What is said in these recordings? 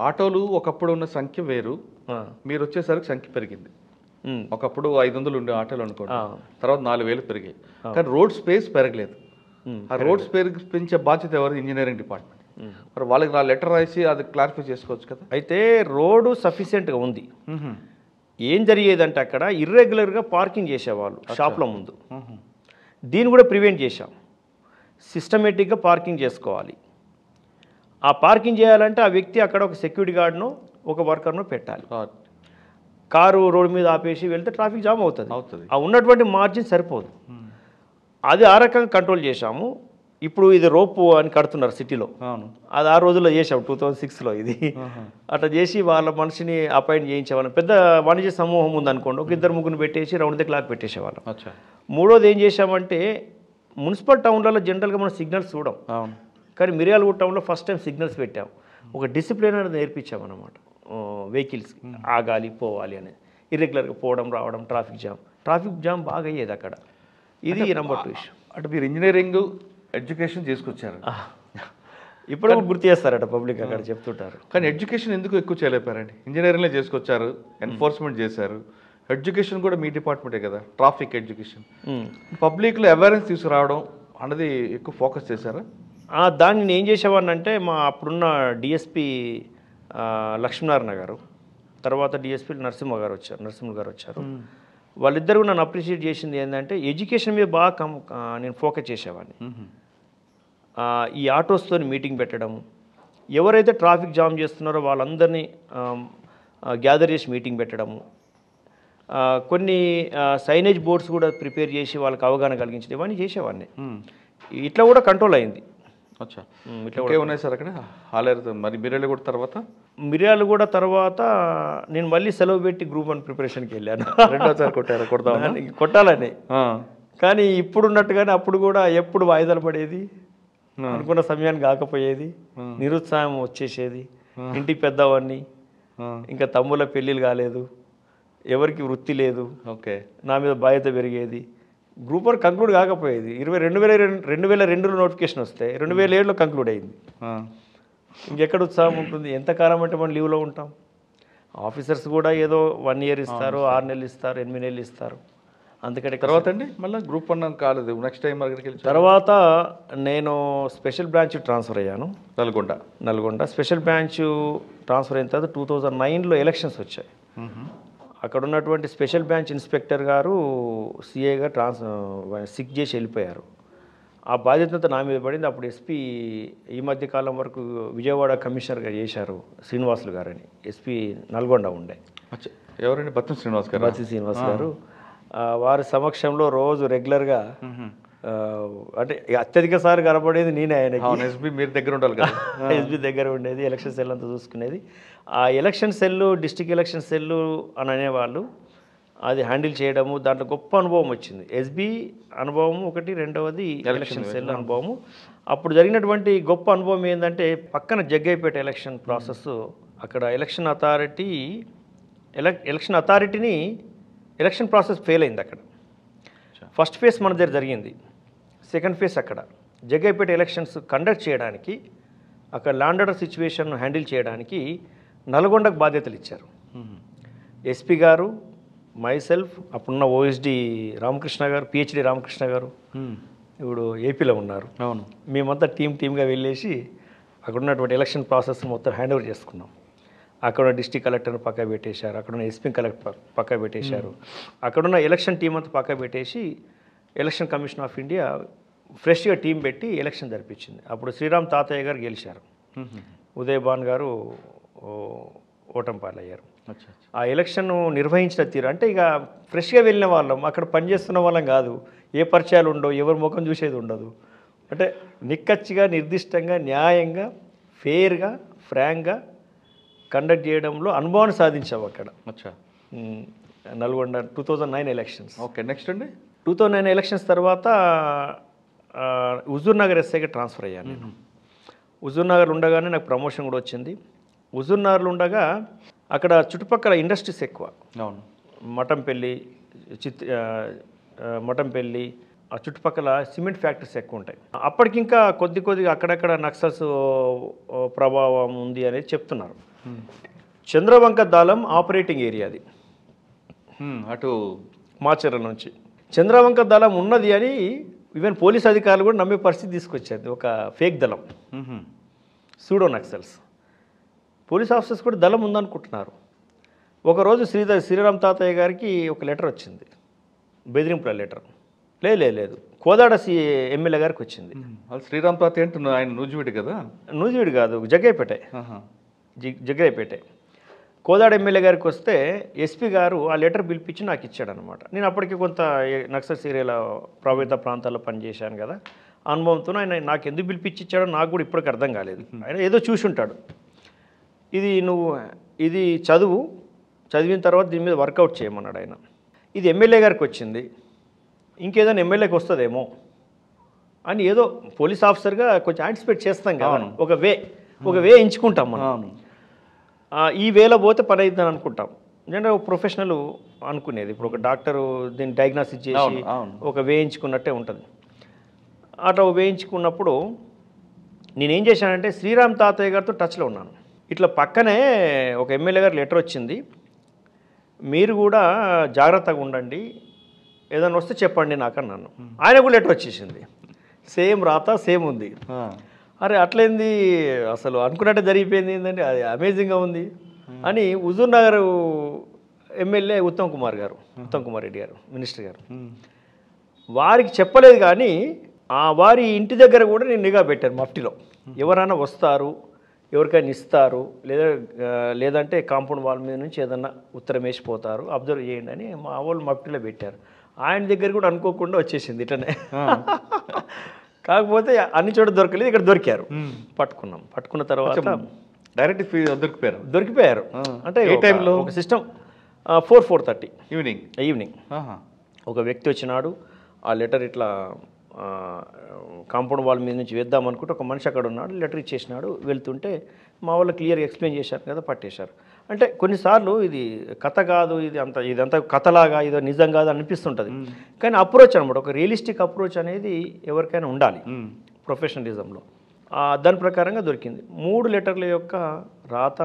ఆటోలు ఒకప్పుడు ఉన్న సంఖ్య వేరు, మీరు వచ్చేసరికి సంఖ్య పెరిగింది. ఒకప్పుడు 500 ఉండే ఆటోలు అనుకోండి, తర్వాత 4000 పెరిగాయి. కానీ రోడ్ స్పేస్ పెరగలేదు. ఆ రోడ్ స్పేస్ పెంచే బాధ్యత ఎవరు? Engineering department. మరి వాళ్ళకి నా లెటర్ రాసి అది క్లారిఫై చేసుకోవచ్చు కదా. అయితే రోడ్డు సఫిషియెంట్గా ఉంది. ఏం జరిగేదంటే అక్కడ ఇర్రెగ్యులర్గా పార్కింగ్ చేసేవాళ్ళు షాప్ల ముందు. దీన్ని కూడా ప్రివెంట్ చేశాం. సిస్టమేటిక్గా పార్కింగ్ చేసుకోవాలి. ఆ పార్కింగ్ చేయాలంటే ఆ వ్యక్తి అక్కడ ఒక సెక్యూరిటీ గార్డ్ను ఒక వర్కర్ను పెట్టాలి. కారు రోడ్డు మీద ఆపేసి వెళ్తే ట్రాఫిక్ జామ్ అవుతుంది. ఆ ఉన్నటువంటి మార్జిన్ సరిపోదు. అది ఆ రకంగా కంట్రోల్ చేశాము. ఇప్పుడు ఇది రోపు అని కడుతున్నారు సిటీలో. అది ఆ రోజుల్లో చేసాం 2006లో. ఇది అట్లా చేసి వాళ్ళ మనిషిని అపాయింట్ చేయించేవాళ్ళం. పెద్ద వాణిజ్య సమూహం ఉందనుకోండి, ఒక 2-3 పెట్టేసి రౌండ్ ది క్లాక్ పెట్టేసేవాళ్ళం. మూడోది ఏం చేశామంటే, మున్సిపల్ టౌన్లలో జనరల్గా మనం సిగ్నల్స్ చూడం, కానీ మిర్యాలగూడ టౌన్లో ఫస్ట్ టైం సిగ్నల్స్ పెట్టాం. ఒక డిసిప్లిన్ అనేది నేర్పించామన్నమాట. వెహికల్స్కి ఆగాలి పోవాలి అనేది, ఇర్రెగ్యులర్గా పోవడం రావడం, ట్రాఫిక్ జామ్ బాగా అయ్యేది అక్కడ. ఇది నెంబర్ 2 ఇష్యూ. అంటే మీరు ఇంజనీరింగ్ ఎడ్యుకేషన్ చేసుకొచ్చారు, ఇప్పుడు గుర్తు చేస్తారట పబ్లిక్ అక్కడ చెప్తుంటారు. కానీ ఎడ్యుకేషన్ ఎందుకు ఎక్కువ చేయలేపారండి? ఇంజనీరింగ్లో చేసుకొచ్చారు, ఎన్ఫోర్స్మెంట్ చేశారు, ఎడ్యుకేషన్ కూడా మీ డిపార్ట్మెంటే కదా, ట్రాఫిక్ ఎడ్యుకేషన్. పబ్లిక్లో అవేర్నెస్ తీసుకురావడం అన్నది ఎక్కువ ఫోకస్ చేశారా? దాన్ని నేను ఏం చేసేవాడిని అంటే, మా అప్పుడున్న డిఎస్పి లక్ష్మీనారాయణ గారు, తర్వాత డిఎస్పీ నరసింహ గారు వచ్చారు. వాళ్ళిద్దరు నన్ను అప్రిషియేట్ చేసింది ఏంటంటే, ఎడ్యుకేషన్ మీద బాగా నేను ఫోకస్ చేసేవాడిని. ఈ ఆటోస్తో మీటింగ్ పెట్టడం, ఎవరైతే ట్రాఫిక్ జామ్ చేస్తున్నారో వాళ్ళందరినీ గ్యాదర్ చేసి మీటింగ్ పెట్టడము, కొన్ని సైనేజ్ బోర్డ్స్ కూడా ప్రిపేర్ చేసి వాళ్ళకి అవగాహన కలిగించడం, ఇవన్నీ చేసేవాడిని. ఇట్లా కూడా కంట్రోల్ అయింది. ఇట్లా ఉన్నాయి సార్ అక్కడ హాలేరు. మరి మిర్యాలగూడ తర్వాత నేను మళ్ళీ సెలవు పెట్టి గ్రూప్ 1 ప్రిపరేషన్కి వెళ్ళాను. రెండోసారి కొట్టాలని. కానీ ఇప్పుడున్నట్టుగానే అప్పుడు కూడా ఎప్పుడు వాయిదాలు పడేది, అనుకున్న సమయానికి కాకపోయేది, నిరుత్సాహం వచ్చేసేది. ఇంటికి పెద్దవాడిని, ఇంకా తమ్ముళ్ళ పెళ్ళిళ్ళు కాలేదు, ఎవరికి వృత్తి లేదు, నా మీద బాధ్యత పెరిగేది. గ్రూప్ 1 కంక్లూడ్ కాకపోయేది. 2002లో నోటిఫికేషన్ వస్తే 2007లో కంక్లూడ్ అయింది. ఇంకెక్కడ ఉత్సాహం ఉంటుంది? ఎంతకాలం అంటే మనం లీవ్లో ఉంటాం. ఆఫీసర్స్ కూడా ఏదో 1 ఇయర్ ఇస్తారు, 6 నెలలు ఇస్తారు, 8 నెలలు ఇస్తారు. అందుకని తర్వాత అండి మళ్ళీ గ్రూప్ 1 కాలేదు, నెక్స్ట్ టైం తర్వాత నేను స్పెషల్ బ్రాంచ్ ట్రాన్స్ఫర్ అయ్యాను. నల్గొండ స్పెషల్ బ్రాంచ్ ట్రాన్స్ఫర్ అయిన తర్వాత 2009లో ఎలక్షన్స్ వచ్చాయి. అక్కడ ఉన్నటువంటి స్పెషల్ బ్రాంచ్ ఇన్స్పెక్టర్ గారు సిఏగా సిక్ చేసి వెళ్ళిపోయారు. ఆ బాధ్యత నా మీద పడింది. అప్పుడు ఎస్పీ ఈ మధ్య కాలం వరకు విజయవాడ కమిషనర్గా చేశారు శ్రీనివాసులు గారని, ఎస్పీ నల్గొండ ఉండే. ఎవరండి? బత్తి శ్రీనివాస్ గారు. వారి సమక్షంలో రోజు రెగ్యులర్గా, అంటే అత్యధిక సార్లు కనపడేది నేనే ఆయనకి. ఎస్పీ మీరు దగ్గర ఉండాలి కదా. ఎస్పీ దగ్గర ఉండేది, ఎలక్షన్ సెల్ అంతా చూసుకునేది. ఆ election cell, district election cell అని అనేవాళ్ళు, అది హ్యాండిల్ చేయడము, దాంట్లో గొప్ప అనుభవం వచ్చింది. ఎస్బీ అనుభవం ఒకటి, రెండవది ఎలక్షన్ సెల్ అనుభవము. అప్పుడు జరిగినటువంటి గొప్ప అనుభవం ఏంటంటే, పక్కన జగ్గైపేట ఎలక్షన్ ప్రాసెస్, అక్కడ ఎలక్షన్ అథారిటీని ఎలక్షన్ ప్రాసెస్ ఫెయిల్ అయింది అక్కడ. ఫస్ట్ ఫేజ్ మన దగ్గర జరిగింది, సెకండ్ ఫేజ్ అక్కడ. జగ్గైపేట ఎలక్షన్స్ కండక్ట్ చేయడానికి, అక్కడ ల్యాండ్ ఆర్డర్ సిచ్యువేషన్ హ్యాండిల్ చేయడానికి నల్గొండకు బాధ్యతలు ఇచ్చారు. ఎస్పీ గారు, మైసెల్ఫ్, అప్పుడున్న ఓఎస్డి రామకృష్ణ గారు, పిహెచ్డి రామకృష్ణ గారు, ఇప్పుడు ఏపీలో ఉన్నారు. మేమంతా టీమ్గా వెళ్ళేసి అక్కడ ఉన్నటువంటి ఎలక్షన్ ప్రాసెస్ మొత్తం హ్యాండ్ ఓవర్ చేసుకున్నాం. అక్కడ డిస్ట్రిక్ట్ కలెక్టర్ని పక్క పెట్టేశారు, అక్కడున్న ఎస్పీ కలెక్టర్ పక్క పెట్టేశారు, అక్కడున్న ఎలక్షన్ టీం అంతా పక్క పెట్టేసి ఎలక్షన్ కమిషన్ ఆఫ్ ఇండియా ఫ్రెష్గా టీం పెట్టి ఎలక్షన్ జరిపించింది. అప్పుడు శ్రీరామ్ తాతయ్య గారు గెలిచారు, ఉదయ్ భాన్ గారు ఓటమి పాలయ్యారు. ఆ ఎలక్షన్ నిర్వహించిన తీరు అంటే, ఇక ఫ్రెష్గా వెళ్ళిన వాళ్ళం, అక్కడ పనిచేస్తున్న వాళ్ళం కాదు, ఏ పరిచయాలు ఉండవు, ఎవరి ముఖం చూసేది ఉండదు. అంటే నిక్కచ్చిగా, నిర్దిష్టంగా, న్యాయంగా, ఫెయిర్గా, ఫ్రాంక్గా కండక్ట్ చేయడంలో అనుభవాన్ని సాధించాము అక్కడ. నల్గొండ 2009 ఎలక్షన్స్. నెక్స్ట్ అండి 2009 ఎలక్షన్స్ తర్వాత హుజూర్ నగర్ ఎస్ఐగా ట్రాన్స్ఫర్ అయ్యాను నేను. హుజూర్ నగర్ ఉండగానే నాకు ప్రమోషన్ కూడా వచ్చింది. హుజూర్ నగర్లో ఉండగా అక్కడ చుట్టుపక్కల ఇండస్ట్రీస్ ఎక్కువ, మఠంపల్లి, ఆ చుట్టుపక్కల సిమెంట్ ఫ్యాక్టరీస్ ఎక్కువ ఉంటాయి. అప్పటికింకా కొద్దిగా అక్కడక్కడ నక్సల్స్ ప్రభావం ఉంది అనేది చెప్తున్నారు. చంద్రవంక దళం ఆపరేటింగ్ ఏరియా అది, అటు మాచర్ల నుంచి. చంద్రవంక దళం ఉన్నది అని ఈవెన్ పోలీస్ అధికారులు కూడా నమ్మే పరిస్థితి తీసుకొచ్చేది. ఒక ఫేక్ దళం, సూడో నక్సల్స్. పోలీస్ ఆఫీసర్స్ కూడా దళం ఉందనుకుంటున్నారు. ఒకరోజు శ్రీరామ్ తాతయ్య గారికి ఒక లెటర్ వచ్చింది, బెదిరింపుల లెటర్. లేదు, కోదాడ ఎమ్మెల్యే గారికి వచ్చింది. శ్రీరామ్ తాతయ్య అంటే ఆయన నూజివీడు కదా? నూజివీడు కాదు, జగ్గయ్యపేట. జగ్గయ్యపేట కోదాడ ఎమ్మెల్యే గారికి వస్తే ఎస్పీ గారు ఆ లెటర్ పిలిపించి నాకు ఇచ్చాడనమాట. నేను అప్పటికి కొంత నక్సల్ ఏరియాల ప్రభావిత ప్రాంతాల్లో పనిచేశాను కదా, అనుభవంతో ఆయన నాకు ఎందుకు పిలిపించి ఇచ్చాడో నాకు కూడా ఇప్పటికి అర్థం కాలేదు. ఆయన ఏదో చూసి ఉంటాడు. ఇది చదివిన తర్వాత దీని మీద వర్కౌట్ చేయమన్నాడు ఆయన. ఇది ఎమ్మెల్యే గారికి వచ్చింది, ఇంకేదైనా ఎమ్మెల్యేకి వస్తుందేమో అని ఏదో పోలీస్ ఆఫీసర్గా కొంచెం యాంటిసిపేట్ చేస్తాం కదా, ఒక వే ఎంచుకుంటాం మనం. ఈ వేలో పోతే పని అవుతుందని అనుకుంటాం. జనరల్ ప్రొఫెషనల్ అనుకునేది. ఇప్పుడు ఒక డాక్టరు దీన్ని డయాగ్నోసిస్ చేసి ఒక వేయించుకున్నట్టే ఉంటుంది. అట్లా వేయించుకున్నప్పుడు నేనేం చేశానంటే శ్రీరామ్ తాతయ్య గారితో టచ్లో ఉన్నాను. ఇట్లా పక్కనే ఒక ఎమ్మెల్యే గారు లెటర్ వచ్చింది, మీరు కూడా జాగ్రత్తగా ఉండండి, ఏదైనా వస్తే చెప్పండి నాకు అన్నాను. ఆయన కూడా లెటర్ వచ్చేసింది, సేమ్ రాత సేమ్ ఉంది. అరే అట్లయింది, అసలు అనుకున్నట్టే జరిగిపోయింది ఏంటంటే అది అమేజింగ్గా ఉంది అని హుజూర్ నగర్ ఎమ్మెల్యే ఉత్తమ్ కుమార్ రెడ్డి గారు, మినిస్టర్ గారు, వారికి చెప్పలేదు. కానీ వారి ఇంటి దగ్గర కూడా నేను నిఘా పెట్టాను. మఫ్టీలో ఎవరైనా వస్తారు, ఎవరికైనా ఇస్తారు, లేదంటే కాంపౌండ్ వాల్ మీద నుంచి ఏదన్నా ఉత్తరం వేసిపోతారు, అబ్జర్వ్ చేయండి అని మా వాళ్ళు మఫ్టీలో పెట్టారు. ఆయన దగ్గర కూడా అనుకోకుండా వచ్చేసింది ఇటనే. కాకపోతే అన్ని చోట దొరకలేదు, ఇక్కడ దొరికారు. పట్టుకున్న తర్వాత డైరెక్ట్ దొరికిపోయారు. అంటే ఏ టైంలో ఒక సిస్టమ్ 4:30 ఈవినింగ్ ఒక వ్యక్తి వచ్చినాడు. ఆ లెటర్ ఇట్లా కాంపౌండ్ వాల్ మీద నుంచి వేద్దాం అనుకుంటే ఒక మనిషి అక్కడ ఉన్నాడు, లెటర్ ఇచ్చేసినాడు. వెళ్తుంటే మా వాళ్ళు క్లియర్గా ఎక్స్ప్లెయిన్ చేశారు కదా, పట్టేశారు. అంటే కొన్నిసార్లు ఇది కథ కాదు, ఇదంతా కథలాగా ఇదో నిజం కాదు అనిపిస్తుంటుంది. కానీ అప్రోచ్ అనమాట, ఒక రియలిస్టిక్ అప్రోచ్ అనేది ఎవరికైనా ఉండాలి ప్రొఫెషనలిజంలో. దాని ప్రకారంగా దొరికింది. 3 లెటర్ల యొక్క రాత,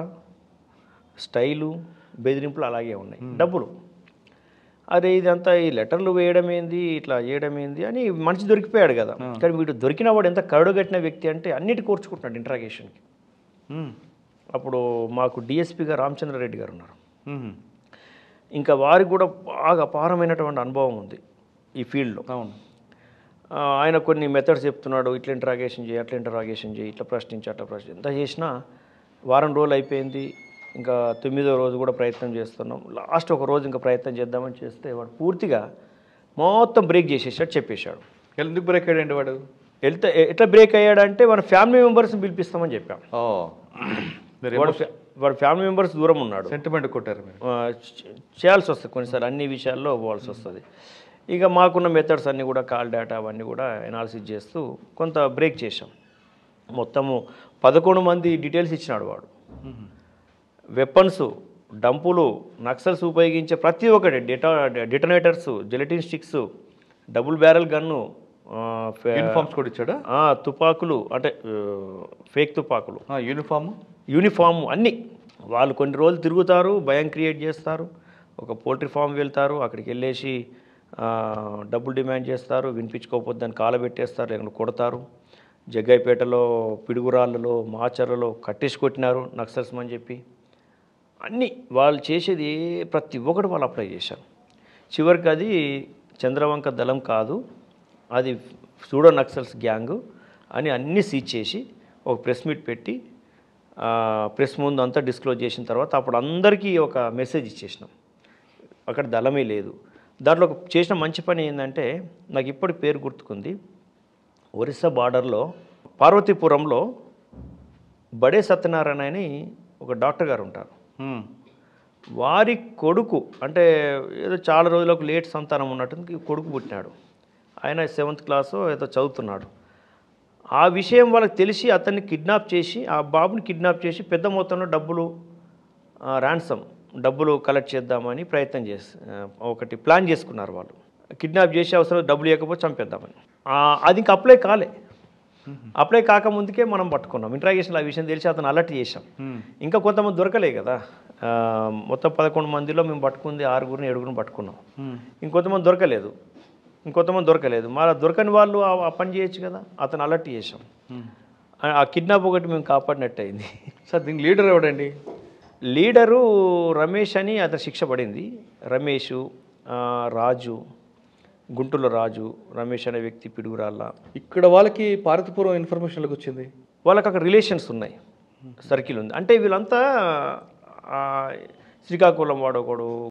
స్టైలు, బెదిరింపులు అలాగే ఉన్నాయి. డబ్బులు అదే ఇదంతా ఈ లెటర్లు వేయడం ఏంది, ఇట్లా చేయడం ఏంది అని మనిషి దొరికిపోయాడు కదా. కానీ వీడు దొరికిన వాడు ఎంత కరుడుగట్టిన వ్యక్తి అంటే అన్నిటి కోర్చుకుంటున్నాడు ఇంట్రాగేషన్కి. అప్పుడు మాకు డిఎస్పీగా రామచంద్రారెడ్డి గారు ఉన్నారు. ఇంకా వారికి కూడా బాగా అపారమైనటువంటి అనుభవం ఉంది ఈ ఫీల్డ్లో. ఆయన కొన్ని మెథడ్స్ చెప్తున్నాడు, ఇట్లా ఇంట్రాగేషన్ చేయి, అట్లా ఇంట్రాగేషన్ చేయి, ఇట్లా ప్రశ్నించి అట్లా ఎంత చేసినా వారం రోజులు అయిపోయింది. ఇంకా 9వ రోజు కూడా ప్రయత్నం చేస్తున్నాం. లాస్ట్ ఒక రోజు ఇంకా ప్రయత్నం చేద్దామని చేస్తే వాడు పూర్తిగా మొత్తం బ్రేక్ చేసేసాడు, చెప్పేశాడు. ఎందుకు బ్రేక్ అయ్యాడండి వాడు? ఎట్లా బ్రేక్ అయ్యాడంటే మన ఫ్యామిలీ మెంబర్స్ని పిలిపిస్తామని చెప్పాం. వాడు ఫ్యామిలీ మెంబర్స్ దూరం ఉన్నాడు, సెంటిమెంట్ కొట్టారు, చేయాల్సి వస్తుంది కొన్నిసార్లు, అన్ని విషయాల్లో పోవాల్సి వస్తుంది. ఇక మాకున్న మెథడ్స్ అన్నీ కూడా కాల్ డేటా అవన్నీ కూడా ఎనాలిసిస్ చేస్తూ కొంత బ్రేక్ చేసాం. మొత్తము 11 మంది డీటెయిల్స్ ఇచ్చినాడు వాడు. వెపన్స్, డంపులు, నక్సల్స్ ఉపయోగించే ప్రతి ఒక్కటి, detonators, gelatin sticks, double barrel gun, uniforms కూడా ఇచ్చాడా? తుపాకులు, అంటే ఫేక్ తుపాకులు, యూనిఫామ్ అన్నీ. వాళ్ళు కొన్ని రోజులు తిరుగుతారు, భయం క్రియేట్ చేస్తారు. ఒక పోల్ట్రీ ఫామ్ వెళ్తారు, అక్కడికి వెళ్ళేసి డబ్బులు డిమాండ్ చేస్తారు, వినిపించుకోకపోతే దాన్ని కాలబెట్టేస్తారు, లేకుండా కొడతారు. జగ్గయ్యపేటలో, పిడుగురాళ్ళలో, మాచర్లలో కట్టేసి కొట్టినారు నక్సల్స్ అని చెప్పి. అన్నీ వాళ్ళు చేసేది ప్రతి ఒక్కటి వాళ్ళు అప్లై చేశారు. చివరికి అది చంద్రవంక దళం కాదు, అది సూడో నక్సల్స్ గ్యాంగు అని అన్నీ సీజ్ చేసి ఒక ప్రెస్ మీట్ పెట్టి ప్రెస్ ముందు అంతా డిస్క్లోజ్ చేసిన తర్వాత అప్పుడు అందరికీ ఒక మెసేజ్ ఇచ్చేసినాం, అక్కడ దళమే లేదు. దాంట్లో చేసిన మంచి పని ఏంటంటే నాకు ఇప్పటి పేరు గుర్తుకుంది. ఒరిస్సా బార్డర్లో పార్వతీపురంలో బడే సత్యనారాయణ అని ఒక డాక్టర్ గారు ఉంటారు. వారి కొడుకు, అంటే ఏదో చాలా రోజులకు లేట్ సంతానం ఉన్నట్టు కొడుకు పుట్టినాడు. ఆయన 7th క్లాసు ఏదో చదువుతున్నాడు. ఆ విషయం వాళ్ళకి తెలిసి అతన్ని కిడ్నాప్ చేసి, ఆ బాబుని కిడ్నాప్ చేసి పెద్ద మొత్తంలో డబ్బులు, ర్యాన్సమ్ డబ్బులు కలెక్ట్ చేద్దామని ప్రయత్నం ఒకటి ప్లాన్ చేసుకున్నారు వాళ్ళు. కిడ్నాప్ చేసి అవసరం డబ్బులు ఇవ్వకపోతే చంపేద్దామని. అది ఇంకా అప్లై కాలే. అప్లై కాకముందుకే మనం పట్టుకున్నాం. ఇంట్రాగేషన్లో ఆ విషయం తెలిసి అతను అలర్ట్ చేసాం. ఇంకా కొంతమంది దొరకలే కదా, మొత్తం 11 మందిలో మేము పట్టుకుంది 6గురిని 7గురిని పట్టుకున్నాం. ఇంకొంతమంది దొరకలేదు. మరి దొరకని వాళ్ళు ఆ పని చేయొచ్చు కదా, అతను అలర్ట్ చేసాం. ఆ కిడ్నాప్ ఒకటి మేము కాపాడినట్టు అయింది. సార్ దీనికి లీడర్ ఎవడండి? లీడరు రమేష్ అని అతను శిక్ష పడింది. రమేష్, రాజు, గుంటూరులో రాజు, రమేష్ అనే వ్యక్తి పిడుగురాళ్ళ. ఇక్కడ వాళ్ళకి పార్వతీపురం ఇన్ఫర్మేషన్లకు వచ్చింది, వాళ్ళకి అక్కడ రిలేషన్స్ ఉన్నాయి, సర్కిల్ ఉంది. అంటే వీళ్ళంతా శ్రీకాకుళం వాడొకడు,